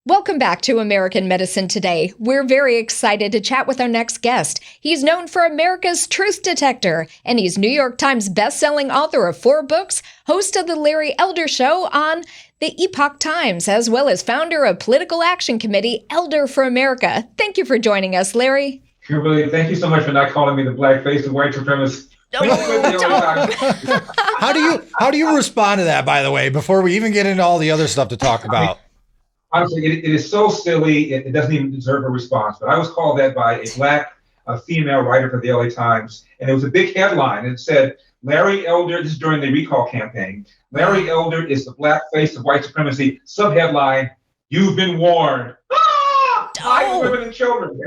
Welcome back to American Medicine Today. We're very excited to chat with our next guest. He's known for America's Truth Detector, and he's New York Times bestselling author of 4 books, host of The Larry Elder Show on the Epoch Times, as well as founder of political action committee Elder for America. Thank you for joining us, Larry. Kimberly, thank you so much for not calling me the black face of white supremacists. How do you respond to that, by the way, before we even get into all the other stuff to talk about? Honestly, it is so silly, it doesn't even deserve a response. But I was called that by a black female writer for the LA Times, and it was a big headline. It said, Larry Elder, this is during the recall campaign, Larry Elder is the black face of white supremacy. Subheadline, you've been warned. I, women and children.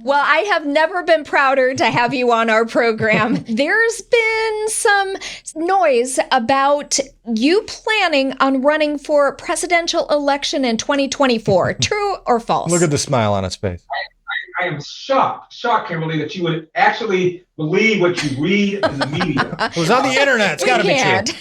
Well, I have never been prouder to have you on our program. There's been some noise about you planning on running for presidential election in 2024. True or false? Look at the smile on his face. I am shocked, Kimberly, that you would actually believe what you read in the media. It was on the internet. It's got to be true.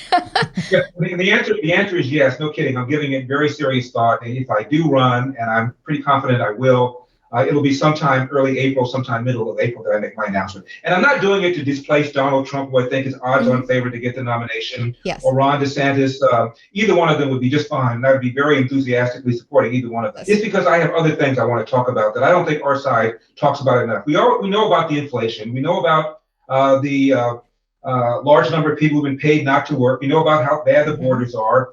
Yeah, the answer is yes. No kidding. I'm giving it very serious thought. And if I do run, and I'm pretty confident I will, it'll be sometime early April, sometime middle of April that I make my announcement. And I'm not doing it to displace Donald Trump, who I think is odds-on favorite to get the nomination, or Ron DeSantis. Either one of them would be just fine. And I would be very enthusiastically supporting either one of them. It's because I have other things I want to talk about that I don't think our side talks about enough. We know about the inflation. We know about the large number of people who've been paid not to work. We know about how bad the borders are.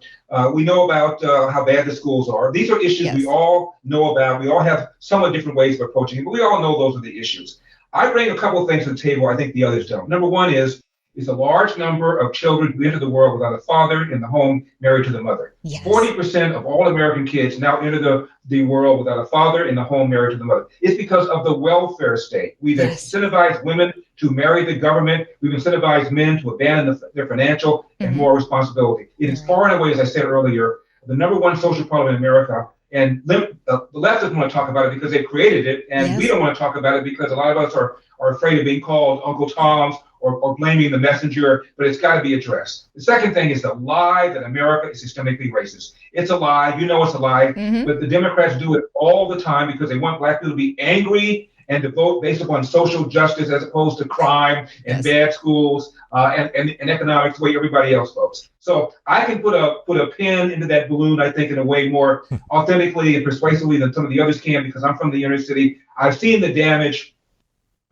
We know about how bad the schools are. These are issues we all know about. We all have somewhat different ways of approaching it, but we all know those are the issues. I bring a couple of things to the table I think the others don't. Number one is a large number of children who enter the world without a father in the home, married to the mother. 40% of all American kids now enter the world without a father in the home, married to the mother. It's because of the welfare state. We've incentivized women to marry the government. We've incentivized men to abandon their financial and moral responsibility. It is far and away, as I said earlier, the number one social problem in America. And the left doesn't want to talk about it because they created it, and we don't want to talk about it because a lot of us are afraid of being called Uncle Toms or blaming the messenger, but it's got to be addressed. The second thing is the lie that America is systemically racist. It's a lie. You know it's a lie, but the Democrats do it all the time because they want black people to be angry and to vote based upon social justice as opposed to crime and bad schools and economics the way everybody else votes. So I can put a pin into that balloon, I think, in a way more authentically and persuasively than some of the others can, because I'm from the inner city. I've seen the damage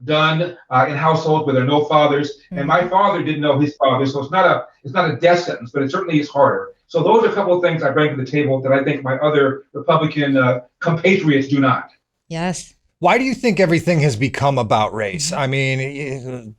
done in households where there are no fathers, and my father didn't know his father, so it's not a death sentence, but it certainly is harder. So those are a couple of things I bring to the table that I think my other Republican compatriots do not. Yes. Why do you think everything has become about race? I mean,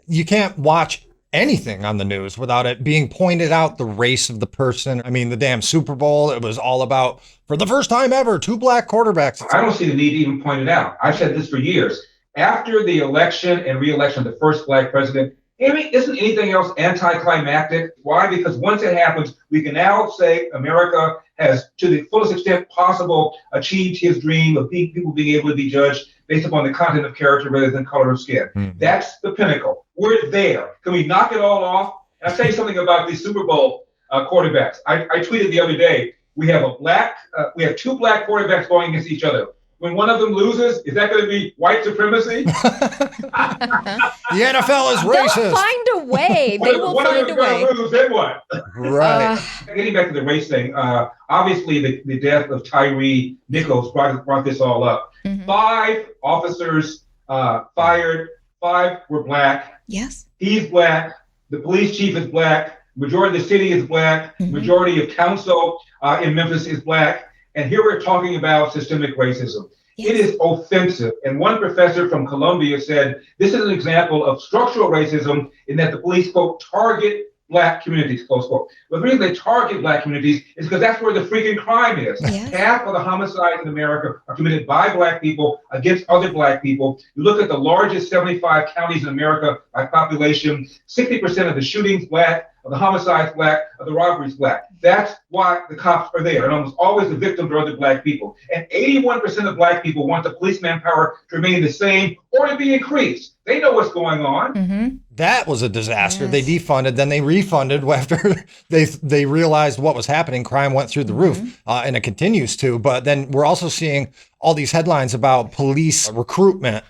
you can't watch anything on the news without it being pointed out the race of the person. I mean, the damn Super Bowl, it was all about, for the first time ever, 2 black quarterbacks. I don't see the need to even point it out. I've said this for years. After the election and re-election of the first black president, isn't anything else anticlimactic? Why? Because once it happens, we can now say America has, to the fullest extent possible, achieved his dream of people being able to be judged based upon the content of character rather than color of skin. That's the pinnacle. We're there. Can we knock it all off? And I'll tell you something about these Super Bowl quarterbacks. I tweeted the other day, we have 2 black quarterbacks going against each other. When one of them loses, is that going to be white supremacy? The NFL is racist. They'll find a way. They will find a way. Lose, then what? Right. Getting back to the race thing, obviously the death of Tyree Nichols brought this all up. 5 officers fired, 5 were black. Yes. He's black. The police chief is black. Majority of the city is black. Majority of council in Memphis is black. And here we're talking about systemic racism. It is offensive. And one professor from Columbia said, this is an example of structural racism in that the police, quote, target black communities, close quote. But the reason they target black communities is because that's where the freaking crime is. Half of the homicides in America are committed by black people against other black people. You look at the largest 75 counties in America by population, 60% of the shootings black, of the homicide's black, of the robbery's black. That's why the cops are there. And almost always the victims are other black people. And 81% of black people want the police manpower to remain the same or to be increased. They know what's going on. Mm-hmm. That was a disaster. Yes. They defunded, then they refunded after they realized what was happening. Crime went through the roof, and it continues to. But then we're also seeing all these headlines about police recruitment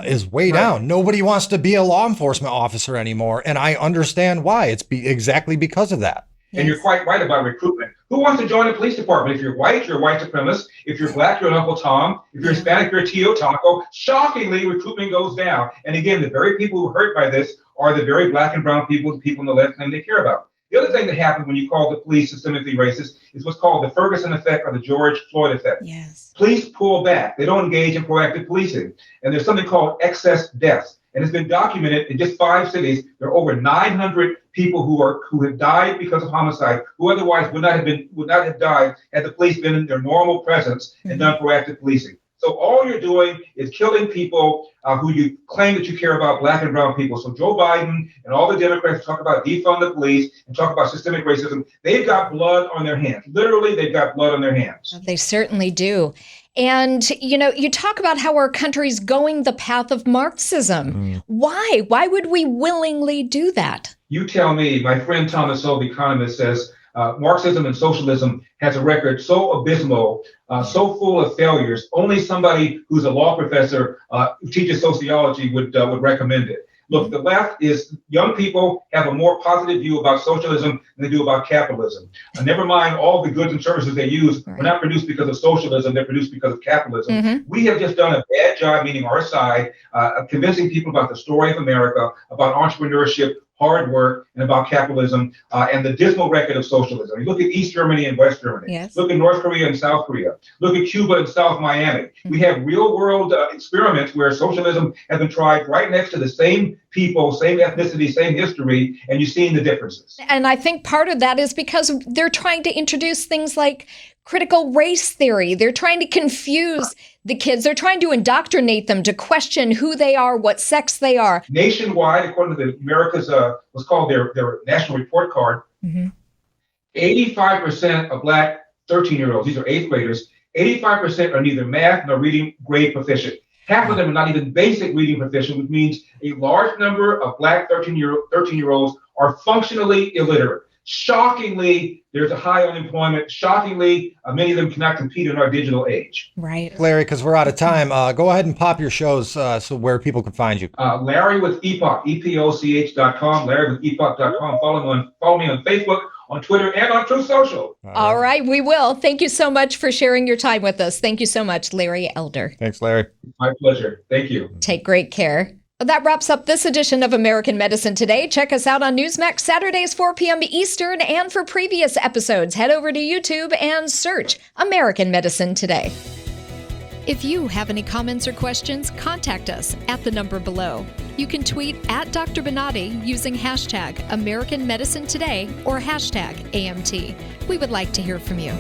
is way down. Nobody wants to be a law enforcement officer anymore. And I understand why. It's exactly because of that. And you're quite right about recruitment. Who wants to join the police department? If you're white, you're a white supremacist. If you're black, you're an Uncle Tom. If you're Hispanic, you're a Tio Taco. Shockingly, recruitment goes down. And again, the very people who are hurt by this are the very black and brown people, the people on the left claim they care about. The other thing that happened when you call the police systemically racist is what's called the Ferguson effect or the George Floyd effect. Yes. Police pull back. They don't engage in proactive policing. And there's something called excess deaths. And it's been documented in just 5 cities. There are over 900 people who have died because of homicide, who otherwise would not have died had the police been in their normal presence and done proactive policing. So all you're doing is killing people who you claim that you care about, black and brown people. So Joe Biden and all the Democrats talk about defund the police and talk about systemic racism. They've got blood on their hands. Literally, they've got blood on their hands. They certainly do. And, you talk about how our country's going the path of Marxism. Why? Why would we willingly do that? You tell me. My friend Thomas Sowell, the economist, says Marxism and socialism has a record so abysmal, so full of failures. Only somebody who's a law professor who teaches sociology would recommend it. Look, the left is young people have a more positive view about socialism than they do about capitalism. Never mind all the goods and services they use were not produced because of socialism, they're produced because of capitalism. We have just done a bad job, meaning our side, of convincing people about the story of America, about entrepreneurship, hard work, and about capitalism, and the dismal record of socialism. You look at East Germany and West Germany. Yes. Look at North Korea and South Korea. Look at Cuba and South Miami. We have real-world experiments where socialism has been tried right next to the same people, same ethnicity, same history, and you're seeing the differences. And I think part of that is because they're trying to introduce things like critical race theory. They're trying to confuse the kids. They're trying to indoctrinate them to question who they are, what sex they are. Nationwide, according to the America's, what's called their national report card, 85% of black 13-year-olds, these are 8th graders, 85% are neither math nor reading grade proficient. Half of them are not even basic reading proficient, which means a large number of black 13-year-olds are functionally illiterate. Shockingly, there's a high unemployment. Shockingly, many of them cannot compete in our digital age. Right. Larry, because we're out of time, go ahead and pop your shows so where people can find you. Larry with Epoch, EPOCH.com, Larry with Epoch.com. Follow me on Facebook, on Twitter, and on Truth Social. All right, we will. Thank you so much for sharing your time with us. Thank you so much, Larry Elder. Thanks, Larry. My pleasure. Thank you. Take great care. That wraps up this edition of American Medicine Today. Check us out on Newsmax Saturdays, 4 p.m. Eastern. And for previous episodes, head over to YouTube and search American Medicine Today. If you have any comments or questions, contact us at the number below. You can tweet at Dr. Bonatti using hashtag American Medicine Today or hashtag AMT. We would like to hear from you.